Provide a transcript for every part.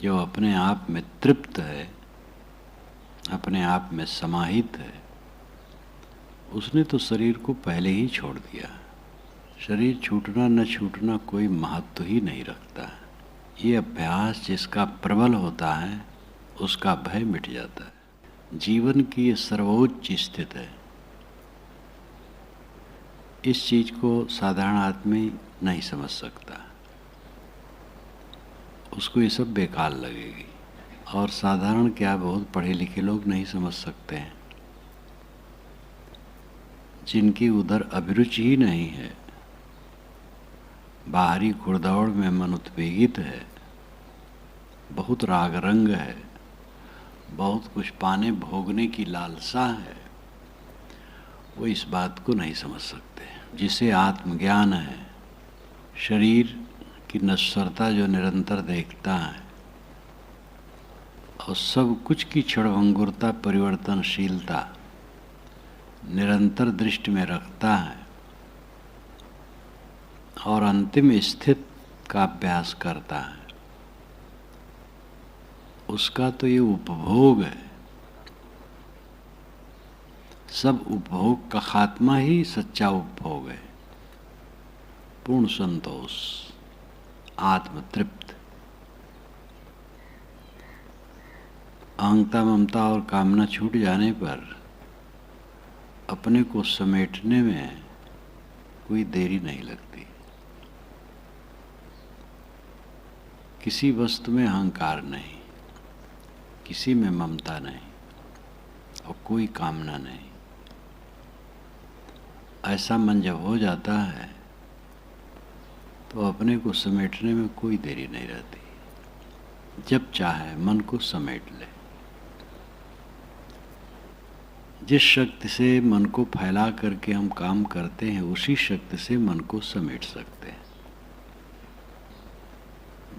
जो अपने आप में तृप्त है, अपने आप में समाहित है, उसने तो शरीर को पहले ही छोड़ दिया। शरीर छूटना न छूटना कोई महत्व ही नहीं रखता। ये अभ्यास जिसका प्रबल होता है उसका भय मिट जाता है। जीवन की ये सर्वोच्च स्थिति है। इस चीज को साधारण आदमी नहीं समझ सकता, उसको ये सब बेकार लगेगी। और साधारण क्या, बहुत पढ़े लिखे लोग नहीं समझ सकते हैं, जिनकी उधर अभिरुचि ही नहीं है, बाहरी घुड़दौड़ में मन उत्वेगित है, बहुत राग रंग है, बहुत कुछ पाने भोगने की लालसा है, वो इस बात को नहीं समझ सकते। जिसे आत्मज्ञान है, शरीर की नश्वरता जो निरंतर देखता है और सब कुछ की क्षणभंगुरता, परिवर्तनशीलता निरंतर दृष्टि में रखता है और अंतिम स्थिति का अभ्यास करता है, उसका तो ये उपभोग है। सब उपभोग का खात्मा ही सच्चा उपभोग है। पूर्ण संतोष, आत्मतृप्त। अहंता, ममता और कामना छूट जाने पर अपने को समेटने में कोई देरी नहीं लगती। किसी वस्तु में अहंकार नहीं, किसी में ममता नहीं और कोई कामना नहीं। ऐसा मन जब हो जाता है तो अपने को समेटने में कोई देरी नहीं रहती। जब चाहे मन को समेट ले। जिस शक्ति से मन को फैला करके हम काम करते हैं, उसी शक्ति से मन को समेट सकते हैं।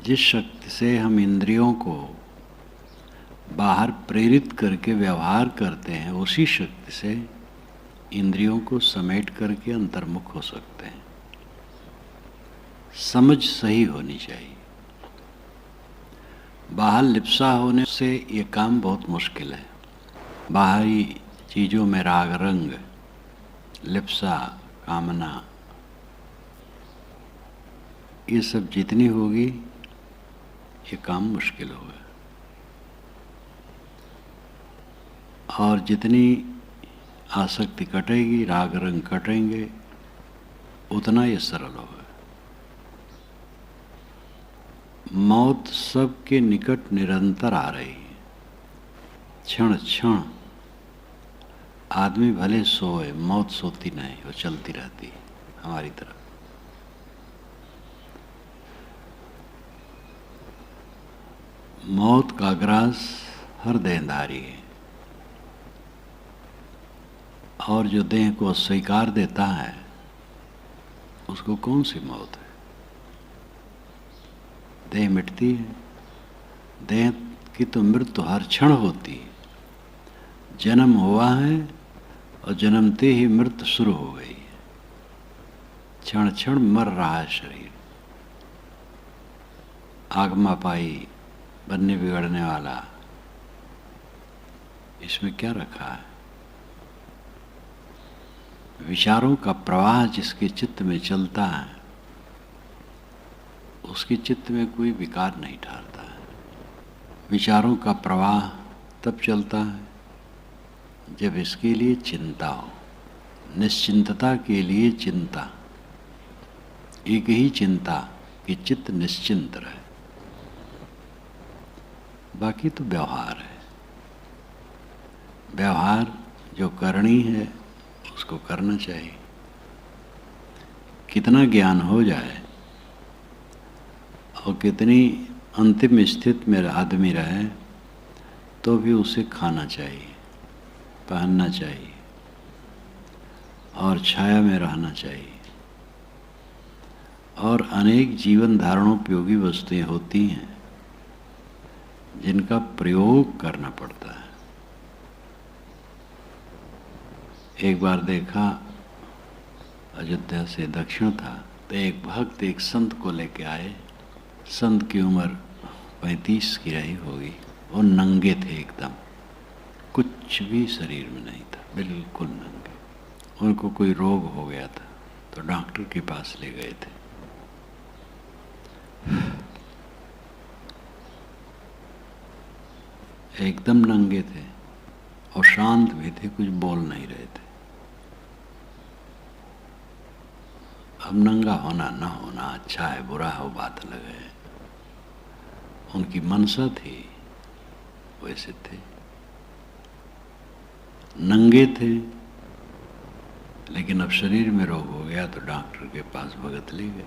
जिस शक्ति से हम इंद्रियों को बाहर प्रेरित करके व्यवहार करते हैं, उसी शक्ति से इंद्रियों को समेट करके अंतर्मुख हो सकते हैं। समझ सही होनी चाहिए। बाहर लिप्सा होने से ये काम बहुत मुश्किल है। बाहरी चीज़ों में राग रंग, लिप्सा, कामना, ये सब जितनी होगी ये काम मुश्किल होगा। और जितनी आसक्ति कटेगी, राग रंग कटेंगे, उतना ये सरल होगा। मौत सबके निकट निरंतर आ रही है, क्षण क्षण। आदमी भले सोए, मौत सोती नहीं, वो चलती रहती है हमारी तरफ। मौत का ग्रास हर देहधारी है, और जो देह को स्वीकार देता है उसको कौन सी मौत है। देह मिटती है, देह की तो मृत्यु हर क्षण होती है। जन्म हुआ है और जन्मते ही मृत्यु शुरू हो गई है। क्षण क्षण मर रहा है शरीर। आगमा पाई, बनने बिगड़ने वाला, इसमें क्या रखा है। विचारों का प्रवाह जिसके चित्त में चलता है, उसके चित्त में कोई विकार नहीं ठहरता है। विचारों का प्रवाह तब चलता है जब इसके लिए चिंता हो। निश्चिंतता के लिए चिंता, एक ही चिंता कि चित्त निश्चिंत रहे। बाकी तो व्यवहार है। व्यवहार जो करनी है उसको करना चाहिए। कितना ज्ञान हो जाए और कितनी अंतिम स्थिति में आदमी रहे, तो भी उसे खाना चाहिए, पहनना चाहिए और छाया में रहना चाहिए। और अनेक जीवन धारणोपयोगी वस्तुएं होती हैं जिनका प्रयोग करना पड़ता है। एक बार देखा, अयोध्या से दक्षिण था, तो एक भक्त एक संत को लेके आए। संत की उम्र 35 की रही होगी, वो नंगे थे एकदम, कुछ भी शरीर में नहीं था, बिल्कुल नंगे। उनको कोई रोग हो गया था तो डॉक्टर के पास ले गए थे। एकदम नंगे थे और शांत भी थे, कुछ बोल नहीं रहे थे। अब नंगा होना न होना अच्छा है बुरा है वो बात अलग है, उनकी मनसा थी, वैसे थे, नंगे थे। लेकिन अब शरीर में रोग हो गया तो डॉक्टर के पास भगत ले गए,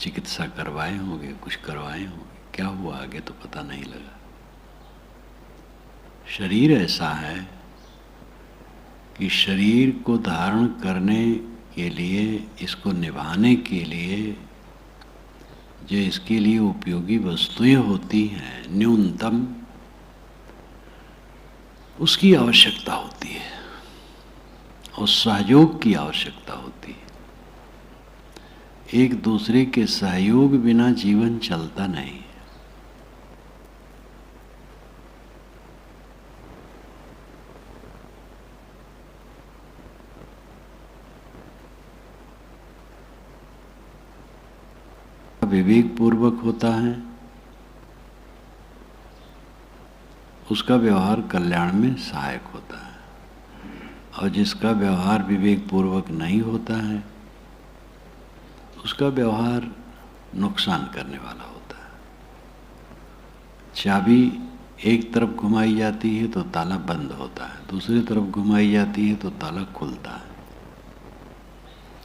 चिकित्सा करवाए होंगे, कुछ करवाए होंगे, क्या हुआ आगे तो पता नहीं लगा। शरीर ऐसा है कि शरीर को धारण करने के लिए, इसको निभाने के लिए जो इसके लिए उपयोगी वस्तुएं होती हैं, न्यूनतम उसकी आवश्यकता होती है और सहयोग की आवश्यकता होती है। एक दूसरे के सहयोग बिना जीवन चलता नहीं। विवेक पूर्वक होता है, उसका व्यवहार कल्याण में सहायक होता है, और जिसका व्यवहार विवेक पूर्वक नहीं होता है उसका व्यवहार नुकसान करने वाला होता है। चाबी एक तरफ घुमाई जाती है तो ताला बंद होता है, दूसरी तरफ घुमाई जाती है तो ताला खुलता है।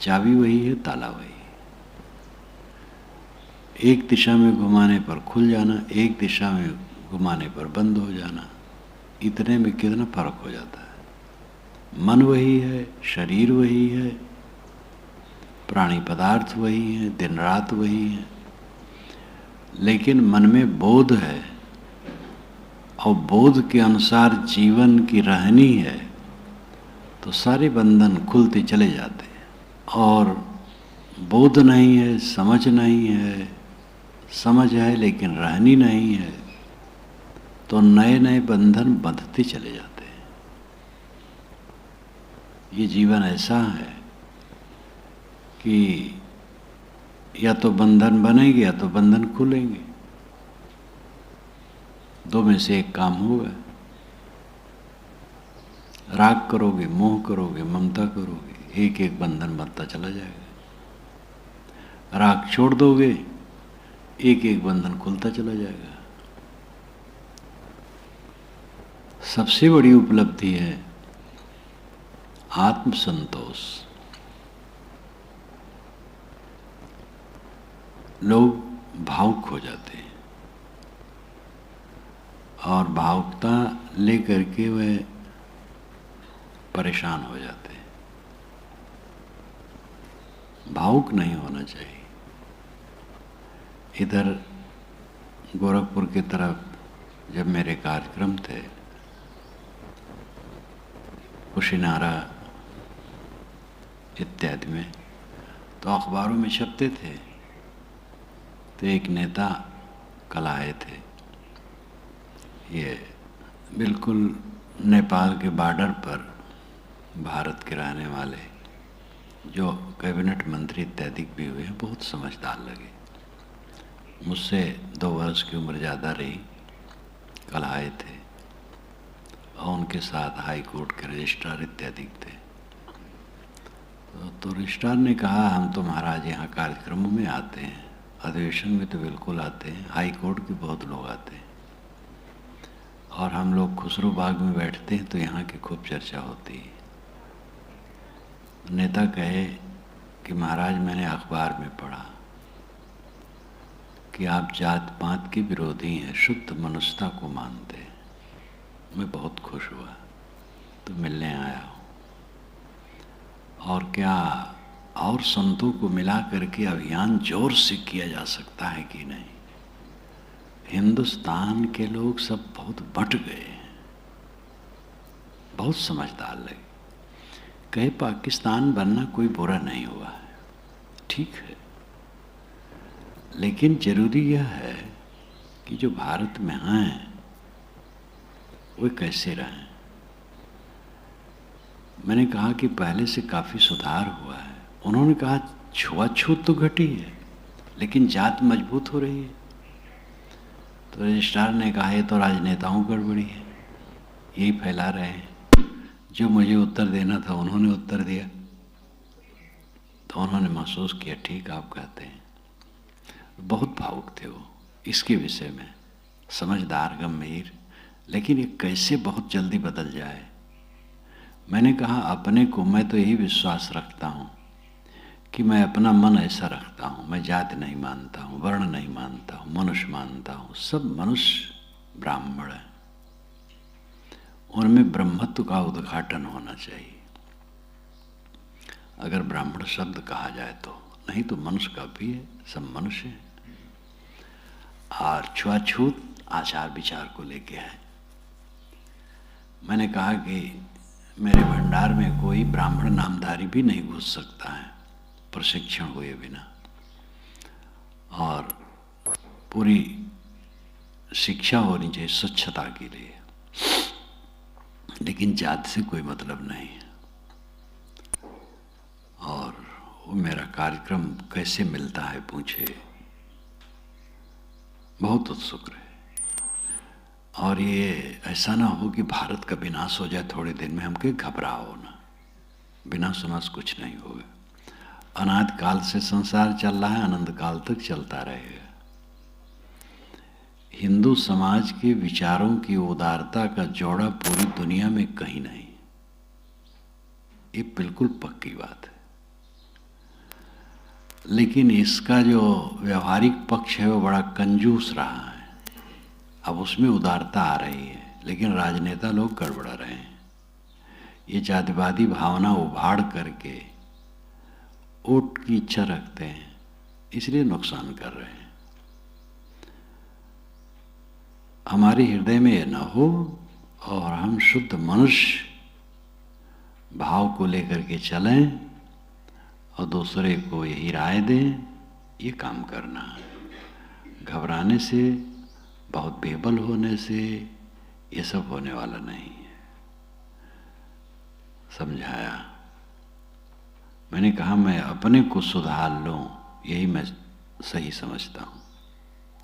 चाबी वही है, ताला वही है। एक दिशा में घुमाने पर खुल जाना, एक दिशा में घुमाने पर बंद हो जाना, इतने में कितना फर्क हो जाता है। मन वही है, शरीर वही है, प्राणी पदार्थ वही है, दिन रात वही है, लेकिन मन में बोध है और बोध के अनुसार जीवन की रहनी है तो सारे बंधन खुलते चले जाते हैं। और बोध नहीं है, समझ नहीं है, समझ है लेकिन रहनी नहीं है तो नए नए बंधन बंधते चले जाते हैं। ये जीवन ऐसा है कि या तो बंधन बनेंगे या तो बंधन खुलेंगे, दो में से एक काम होगा। राग करोगे, मोह करोगे, ममता करोगे, एक एक बंधन बनता चला जाएगा। राग छोड़ दोगे, एक एक बंधन खुलता चला जाएगा। सबसे बड़ी उपलब्धि है आत्मसंतोष। लोग भावुक हो जाते हैं और भावुकता लेकर के वे परेशान हो जाते हैं। भावुक नहीं होना चाहिए। इधर गोरखपुर की तरफ जब मेरे कार्यक्रम थे, कुशीनारा इत्यादि में, तो अखबारों में छपते थे। तो एक नेता कल आए थे, ये बिल्कुल नेपाल के बॉर्डर पर भारत के रहने वाले, जो कैबिनेट मंत्री इत्यादि भी हुए हैं, बहुत समझदार लगे। मुझसे 2 वर्ष की उम्र ज़्यादा रही। कल आए थे और उनके साथ हाई कोर्ट के रजिस्ट्रार इत्यादि थे। तो रजिस्ट्रार ने कहा, हम तो महाराज यहाँ कार्यक्रमों में आते हैं, अधिवेशन में तो बिल्कुल आते हैं, हाई कोर्ट के बहुत लोग आते हैं, और हम लोग खुसरो बाग में बैठते हैं तो यहाँ की खूब चर्चा होती है। नेता कहे कि महाराज मैंने अखबार में पढ़ा कि आप जात पात के विरोधी हैं, शुद्ध मनुष्यता को मानते हैं। मैं बहुत खुश हुआ तो मिलने आया हूँ। और क्या और संतों को मिला करके अभियान जोर से किया जा सकता है कि नहीं? हिंदुस्तान के लोग सब बहुत बट गए हैं, बहुत समझदार लगे। कहे पाकिस्तान बनना कोई बुरा नहीं हुआ है, ठीक है, लेकिन जरूरी यह है कि जो भारत में हैं वे कैसे रहें। मैंने कहा कि पहले से काफ़ी सुधार हुआ है। उन्होंने कहा छुआछूत तो घटी है लेकिन जात मजबूत हो रही है। तो रजिस्ट्रार ने कहा ये तो राजनेताओं गड़बड़ी है, यही फैला रहे हैं। जो मुझे उत्तर देना था उन्होंने उत्तर दिया। तो उन्होंने महसूस किया ठीक आप कहते हैं। बहुत भावुक थे वो इसके विषय में, समझदार गंभीर, लेकिन ये कैसे बहुत जल्दी बदल जाए। मैंने कहा अपने को मैं तो यही विश्वास रखता हूँ कि मैं अपना मन ऐसा रखता हूँ, मैं जाति नहीं मानता हूँ, वर्ण नहीं मानता हूँ, मनुष्य मानता हूँ। सब मनुष्य ब्राह्मण है, उनमें ब्रह्मत्व का उद्घाटन होना चाहिए अगर ब्राह्मण शब्द कहा जाए तो, नहीं तो मनुष्य का भी है, सब मनुष्य है। और छुआछूत आचार विचार को लेके है। मैंने कहा कि मेरे भंडार में कोई ब्राह्मण नामधारी भी नहीं घुस सकता है प्रशिक्षण हुए बिना, और पूरी शिक्षा होनी चाहिए स्वच्छता के लिए, लेकिन जाति से कोई मतलब नहीं है। और वो मेरा कार्यक्रम कैसे मिलता है पूछे, बहुत उत्सुक रहे। और ये ऐसा ना हो कि भारत का विनाश हो जाए थोड़े दिन में, हमके घबराओ ना, विनाश उनाश कुछ नहीं होगा। अनादि काल से संसार चल रहा है, अनंत काल तक चलता रहेगा। हिंदू समाज के विचारों की उदारता का जोड़ा पूरी दुनिया में कहीं नहीं, ये बिल्कुल पक्की बात है। लेकिन इसका जो व्यवहारिक पक्ष है वो बड़ा कंजूस रहा है। अब उसमें उदारता आ रही है, लेकिन राजनेता लोग गड़बड़ा रहे हैं। ये जातिवादी भावना उभाड़ करके वोट की इच्छा रखते हैं, इसलिए नुकसान कर रहे हैं। हमारे हृदय में ये न हो और हम शुद्ध मनुष्य भाव को लेकर के चलें और दूसरे को यही राय दें, ये काम करना है। घबराने से, बहुत बेबल होने से ये सब होने वाला नहीं है। समझाया। मैंने कहा मैं अपने को सुधार लूं, यही मैं सही समझता हूँ।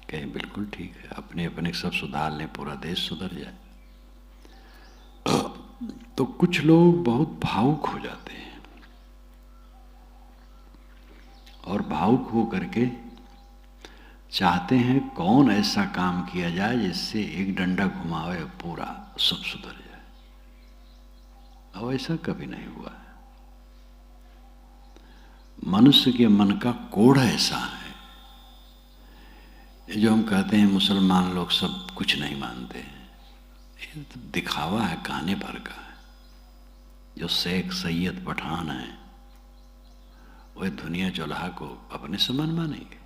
कहे बिल्कुल ठीक है, अपने अपने सब सुधार लें, पूरा देश सुधर जाए। तो कुछ लोग बहुत भावुक हो जाते हैं और भावुक हो करके चाहते हैं कौन ऐसा काम किया जाए जिससे एक डंडा घुमावे और पूरा सब सुधर जाए। अब ऐसा कभी नहीं हुआ है। मनुष्य के मन का कोढ़ ऐसा है। ये जो हम कहते हैं मुसलमान लोग सब कुछ नहीं मानते हैं, ये तो दिखावा है, कहने भर का है। जो शेख सैयद पठान है वह दुनिया चौलाहा को अपने समान मानेंगे,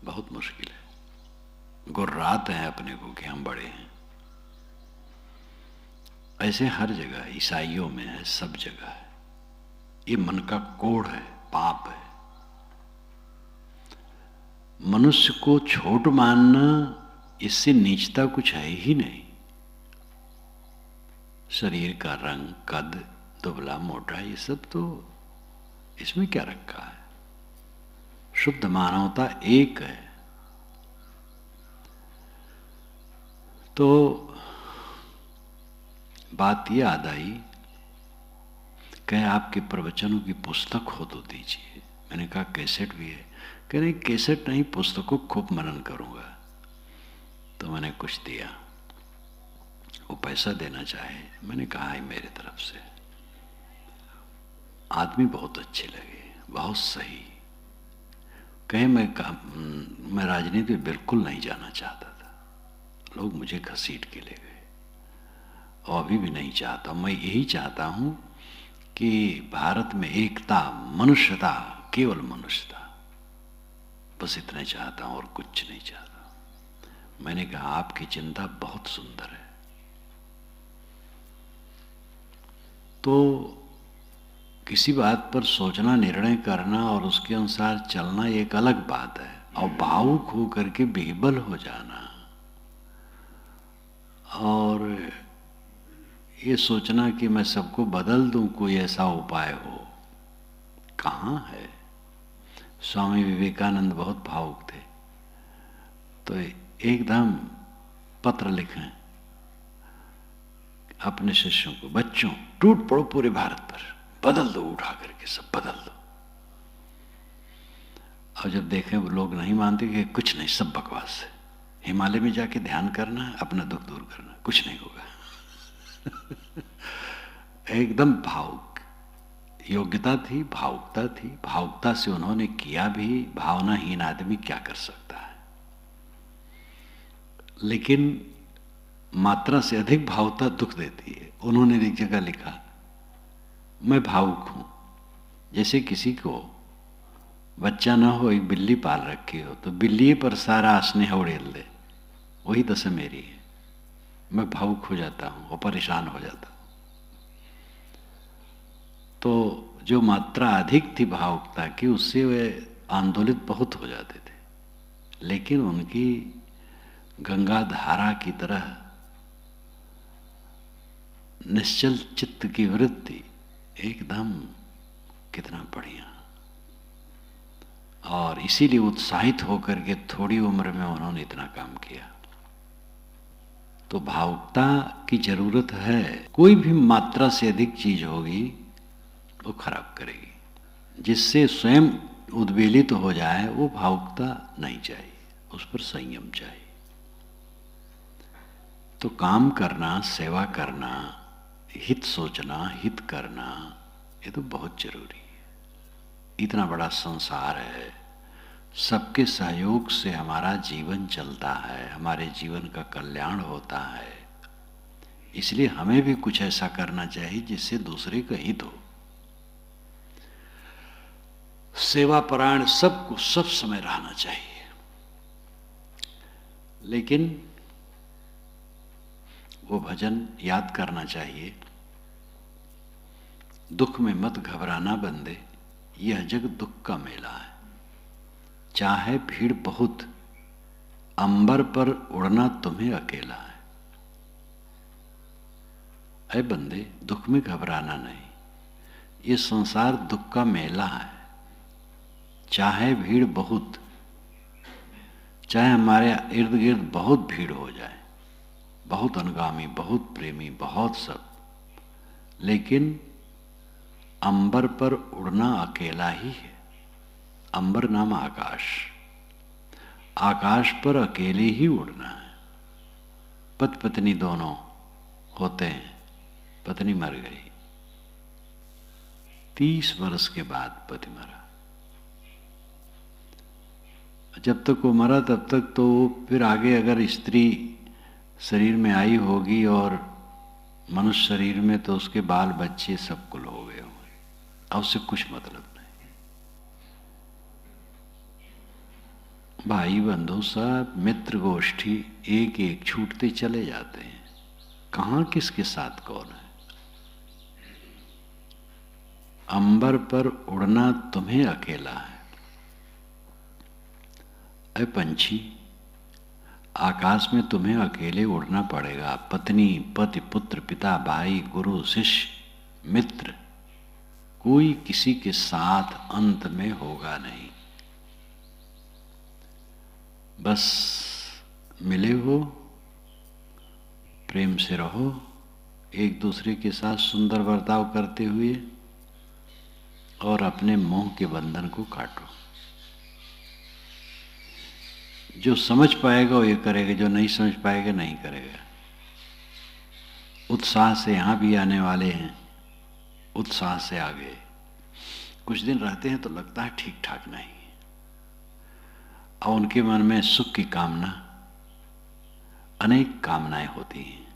बहुत मुश्किल है। गुर्राते हैं अपने को कि हम बड़े हैं। ऐसे हर जगह, ईसाइयों में है, सब जगह है। ये मन का कोढ़ है, पाप है। मनुष्य को छोट मानना, इससे नीचता कुछ है ही नहीं। शरीर का रंग, कद, दुबला मोटा, ये सब तो इसमें क्या रखा है। शुद्ध मानवता एक है। तो बात ये याद आई, कहे आपके प्रवचनों की पुस्तक हो तो दीजिए। मैंने कहा कैसेट भी है। कह नहीं कैसेट नहीं, पुस्तकों खूब मनन करूंगा। तो मैंने कुछ दिया, वो पैसा देना चाहे, मैंने कहा है मेरे तरफ से। आदमी बहुत अच्छे लगे, बहुत सही। कहे मैं राजनीति में बिल्कुल नहीं जाना चाहता था, लोग मुझे घसीट के ले गए, और अभी भी नहीं चाहता। मैं यही चाहता हूं कि भारत में एकता, मनुष्यता, केवल मनुष्यता, बस इतना चाहता हूं और कुछ नहीं चाहता। मैंने कहा आपकी चिंता बहुत सुंदर है। तो किसी बात पर सोचना, निर्णय करना और उसके अनुसार चलना एक अलग बात है। और भावुक हो करके बेबल हो जाना और ये सोचना कि मैं सबको बदल दूं, कोई ऐसा उपाय हो, कहाँ है। स्वामी विवेकानंद बहुत भावुक थे, तो एकदम पत्र लिखें अपने शिष्यों को, बच्चों टूट पड़ो पूरे भारत पर, बदल दो, उठा करके सब बदल दो। और जब देखें वो लोग नहीं मानते कि कुछ नहीं, सब बकवास है, हिमालय में जाके ध्यान करना है, अपना दुख दूर करना, कुछ नहीं होगा। एकदम भावुक, योग्यता थी, भावुकता थी, भावुकता से उन्होंने किया भी। भावनाहीन आदमी क्या कर सकता है। लेकिन मात्रा से अधिक भावुकता दुख देती है। उन्होंने एक जगह लिखा, मैं भावुक हूं। जैसे किसी को बच्चा ना हो, एक बिल्ली पाल रखी हो, तो बिल्ली पर सारा स्नेह उड़ेल दे, वही दशा मेरी है। मैं भावुक हो जाता हूं और परेशान हो जाता हूं। तो जो मात्रा अधिक थी भावुकता की, उससे वे आंदोलित बहुत हो जाते थे। लेकिन उनकी गंगा धारा की तरह निश्चल चित्त की वृत्ति एकदम कितना बढ़िया। और इसीलिए उत्साहित होकर के थोड़ी उम्र में उन्होंने इतना काम किया। तो भावुकता की जरूरत है। कोई भी मात्रा से अधिक चीज होगी वो खराब करेगी। जिससे स्वयं उद्वेलित हो जाए वो भावुकता नहीं चाहिए, उस पर संयम चाहिए। तो काम करना, सेवा करना, हित सोचना, हित करना, ये तो बहुत जरूरी है। इतना बड़ा संसार है, सबके सहयोग से हमारा जीवन चलता है, हमारे जीवन का कल्याण होता है। इसलिए हमें भी कुछ ऐसा करना चाहिए जिससे दूसरे का हित हो। सेवा परायण सबको सब समय रहना चाहिए। लेकिन वो भजन याद करना चाहिए, दुख में मत घबराना बंदे, यह जग दुख का मेला है। चाहे भीड़ बहुत, अंबर पर उड़ना तुम्हें अकेला है। ऐ बंदे, दुख में घबराना नहीं, ये संसार दुख का मेला है। चाहे भीड़ बहुत, चाहे हमारे इर्द गिर्द बहुत भीड़ हो जाए, बहुत अनुगामी, बहुत प्रेमी, बहुत सब, लेकिन अंबर पर उड़ना अकेला ही है। अंबर नाम आकाश, आकाश पर अकेले ही उड़ना है। पति पत्नी दोनों होते हैं, पत्नी मर गई, 30 वर्ष के बाद पति मरा। जब तक वो मरा तब तक तो फिर आगे अगर स्त्री शरीर में आई होगी और मनुष्य शरीर में, तो उसके बाल बच्चे सब कुल हो गए होंगे, और उससे कुछ मतलब नहीं। भाई बंधु सब, मित्र गोष्ठी एक एक छूटते चले जाते हैं। कहाँ किसके साथ कौन है। अंबर पर उड़ना तुम्हें अकेला है। ऐ पंछी, आकाश में तुम्हें अकेले उड़ना पड़ेगा। पत्नी, पति, पुत्र, पिता, भाई, गुरु, शिष्य, मित्र, कोई किसी के साथ अंत में होगा नहीं। बस मिले हो, प्रेम से रहो, एक दूसरे के साथ सुंदर बर्ताव करते हुए, और अपने मोह के बंधन को काटो। जो समझ पाएगा वो ये करेगा, जो नहीं समझ पाएगा नहीं करेगा। उत्साह से यहाँ भी आने वाले हैं, उत्साह से आ गए, कुछ दिन रहते हैं तो लगता है ठीक ठाक नहीं, और उनके मन में सुख की कामना, अनेक कामनाएं होती हैं,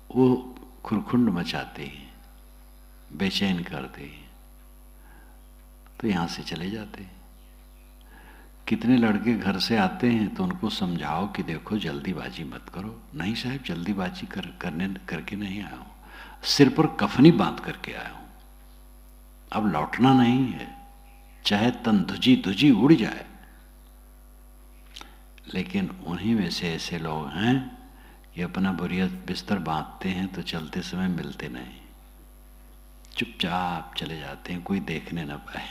वो खुरखुंड मचाते हैं, बेचैन करते हैं, तो यहाँ से चले जाते हैं। कितने लड़के घर से आते हैं तो उनको समझाओ कि देखो जल्दीबाजी मत करो। नहीं साहब, जल्दीबाजी करके नहीं आया हूँ, सिर पर कफनी बांध करके आया हूँ, अब लौटना नहीं है, चाहे तन धुजी धुजी उड़ जाए, लेकिन उन्हीं में से ऐसे लोग हैं कि अपना बोरिया बिस्तर बांधते हैं तो चलते समय मिलते नहीं, चुपचाप चले जाते हैं, कोई देखने न पाए,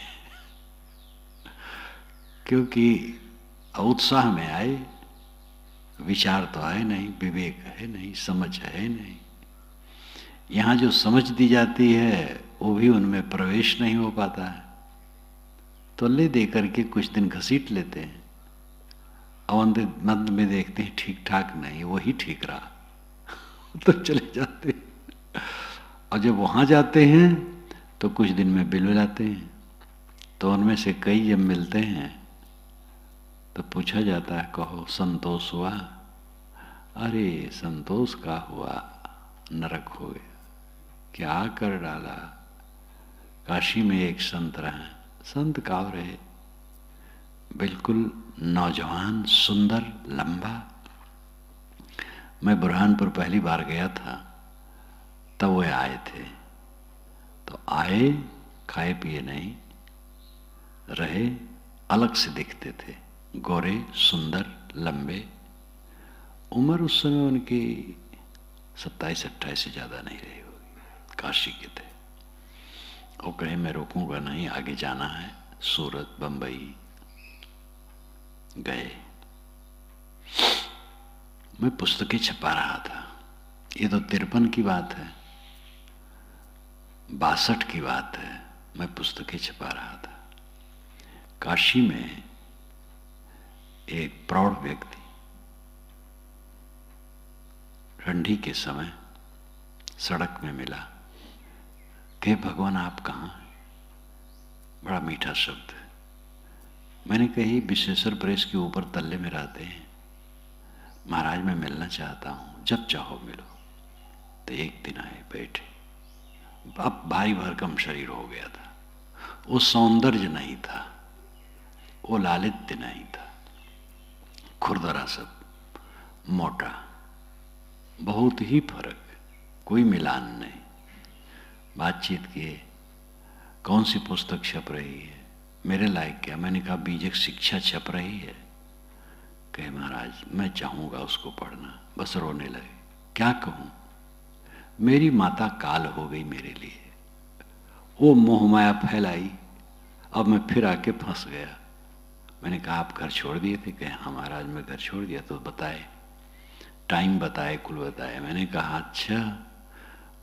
क्योंकि उत्साह में आए, विचार तो है नहीं, विवेक है नहीं, समझ है नहीं। यहाँ जो समझ दी जाती है वो भी उनमें प्रवेश नहीं हो पाता है, तो ले दे करके कुछ दिन घसीट लेते हैं, और अंत में देखते हैं ठीक ठाक नहीं, वही ठीक रहा तो चले जाते हैं। और जब वहाँ जाते हैं तो कुछ दिन में बिल लाते हैं, तो उनमें से कई जब मिलते हैं तो पूछा जाता है, कहो संतोष हुआ? अरे संतोष का हुआ, नरक हो गया, क्या कर डाला। काशी में एक संत रहे, संत काव रहे, बिल्कुल नौजवान, सुंदर, लंबा। मैं बुरहानपुर पहली बार गया था, तब वो आए थे, तो आए, खाए पिए नहीं, रहे, अलग से दिखते थे, गोरे, सुंदर, लंबे। उम्र उस समय उनकी 27-28 से ज़्यादा नहीं रही होगी। काशी के थे। वो कहे मैं रोकूंगा नहीं, आगे जाना है, सूरत, बंबई गए। मैं पुस्तकें छपा रहा था, ये तो 53 की बात है, 62 की बात है, मैं पुस्तकें छपा रहा था। काशी में एक प्रौढ़ व्यक्ति ठंडी के समय सड़क में मिला, कहे भगवान आप कहाँ हैं? बड़ा मीठा शब्द। मैंने कही विश्वेश्वर प्रेस के ऊपर तल्ले में रहते हैं, महाराज मैं मिलना चाहता हूँ, जब चाहो मिलो। तो एक दिन आए, बैठे, अब भारी भरकम शरीर हो गया था, वो सौंदर्य नहीं था, वो लालित्य नहीं था, खुरदरा सब, मोटा, बहुत ही फर्क, कोई मिलान नहीं। बातचीत किए, कौन सी पुस्तक छप रही है, मेरे लायक क्या? मैंने कहा बीजक शिक्षा छप रही है। कहे महाराज मैं चाहूँगा उसको पढ़ना। बस रोने लगे। क्या कहूँ, मेरी माता काल हो गई मेरे लिए, वो मोह माया फैलाई, अब मैं फिर आके फंस गया। मैंने कहा आप घर छोड़ दिए थे? कहे हाँ महाराज मैं घर छोड़ दिया। तो बताए, टाइम बताए, कुल बताए। मैंने कहा अच्छा,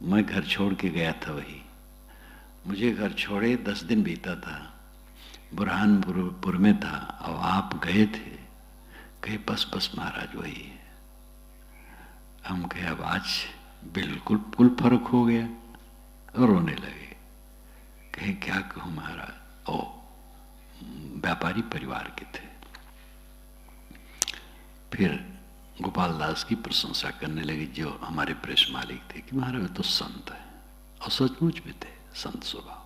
मैं घर छोड़ के गया था, वही मुझे घर छोड़े 10 दिन बीता था, बुरहानपुर में था, और आप गए थे। कहे बस बस महाराज वही है। हम कहे अब आज बिल्कुल कुल फर्क हो गया, और रोने लगे। कहे क्या कहूँ महाराज, ओ व्यापारी परिवार के थे। फिर गोपाल दास की प्रशंसा करने लगे जो हमारे प्रेस मालिक थे, कि महाराज तो संत है, और सचमुच भी थे, संत स्वभाव।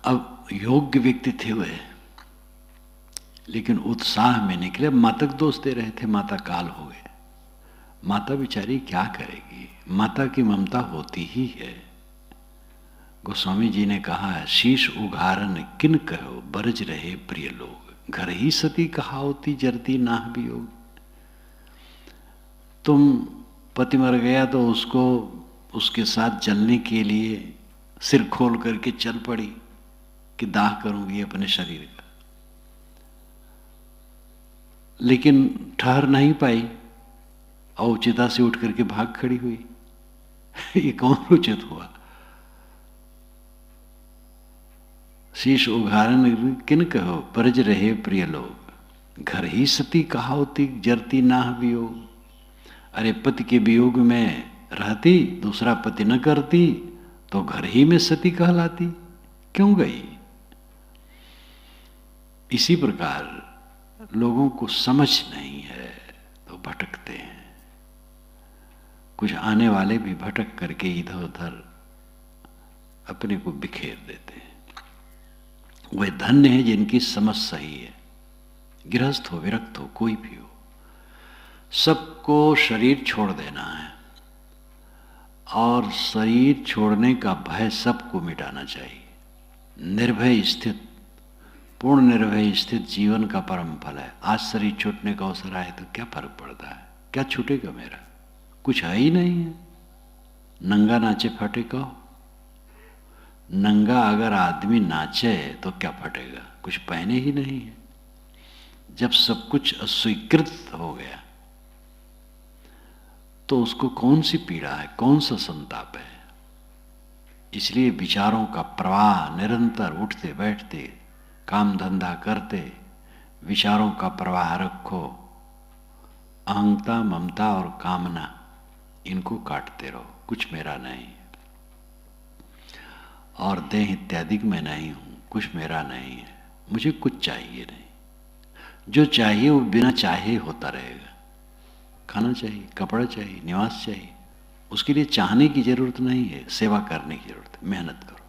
अब योग्य व्यक्ति थे वे, लेकिन उत्साह में निकले। मातक दोष दे रहे थे, माता काल हो गए। माता बेचारी क्या करेगी, माता की ममता होती ही है। गोस्वामी जी ने कहा है, शीश उघारन किन कहो, बरज रहे प्रिय लोग, घर ही सती कहावती जरती नाह वियोग। तुम पति मर गया तो उसको उसके साथ जलने के लिए सिर खोल करके चल पड़ी कि दाह करूंगी अपने शरीर का, लेकिन ठहर नहीं पाई और चिता से उठ करके भाग खड़ी हुई। ये कौन उचित हुआ? शीश उघारन किन कहो, परज रहे प्रिय लोग, घर ही सती कहावती जरती नाह वियोग। अरे पति के वियोग में रहती, दूसरा पति न करती, तो घर ही में सती कहलाती, क्यों गई? इसी प्रकार लोगों को समझ नहीं है तो भटकते हैं। कुछ आने वाले भी भटक करके इधर उधर अपने को बिखेर देते हैं। वे धन्य है जिनकी समझ सही है। गृहस्थ हो, विरक्त हो, कोई भी हो, सबको शरीर छोड़ देना है, और शरीर छोड़ने का भय सबको मिटाना चाहिए। निर्भय स्थित पूर्ण निर्भय स्थित जीवन का परम फल है। आज शरीर छूटने का अवसर आए तो क्या फर्क पड़ता है? क्या छूटेगा मेरा? कुछ है ही नहीं है। नंगा नाचे फटे कहो। नंगा अगर आदमी नाचे तो क्या फटेगा? कुछ पहने ही नहीं है। जब सब कुछ अस्वीकृत हो गया तो उसको कौन सी पीड़ा है, कौन सा संताप है? इसलिए विचारों का प्रवाह निरंतर उठते बैठते, काम धंधा करते विचारों का प्रवाह रखो। अहंता, ममता और कामना, इनको काटते रहो। कुछ मेरा नहीं और देह इत्यादि मैं नहीं हूं, कुछ मेरा नहीं है, मुझे कुछ चाहिए नहीं। जो चाहिए वो बिना चाहे होता रहेगा। खाना चाहिए, कपड़ा चाहिए, निवास चाहिए, उसके लिए चाहने की जरूरत नहीं है, सेवा करने की जरूरत है। मेहनत करो,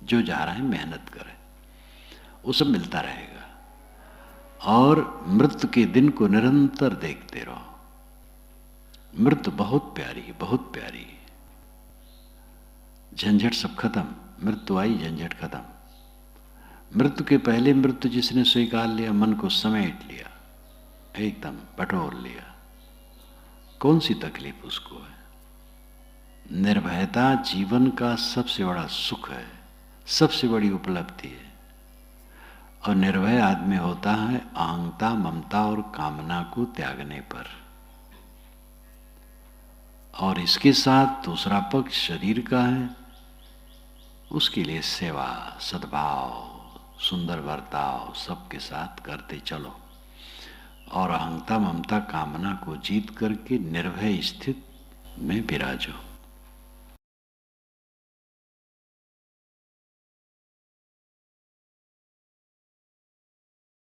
जो जा रहा है मेहनत करे, वो सब मिलता रहेगा। और मृत्यु के दिन को निरंतर देखते रहो। मृत्यु बहुत प्यारी है, बहुत प्यारी है। झंझट सब खत्म, मृत्यु आई झंझट खत्म। मृत्यु के पहले मृत्यु जिसने स्वीकार लिया, मन को समेट लिया, एकदम बटोर लिया, कौन सी तकलीफ उसको है? निर्भयता जीवन का सबसे बड़ा सुख है, सबसे बड़ी उपलब्धि है। और निर्भय आदमी होता है अहंता, ममता और कामना को त्यागने पर। और इसके साथ दूसरा पक्ष शरीर का है, उसके लिए सेवा, सद्भाव, सुंदर बर्ताव सबके साथ करते चलो। और अहंता, ममता, कामना को जीत करके निर्भय स्थित में विराजो।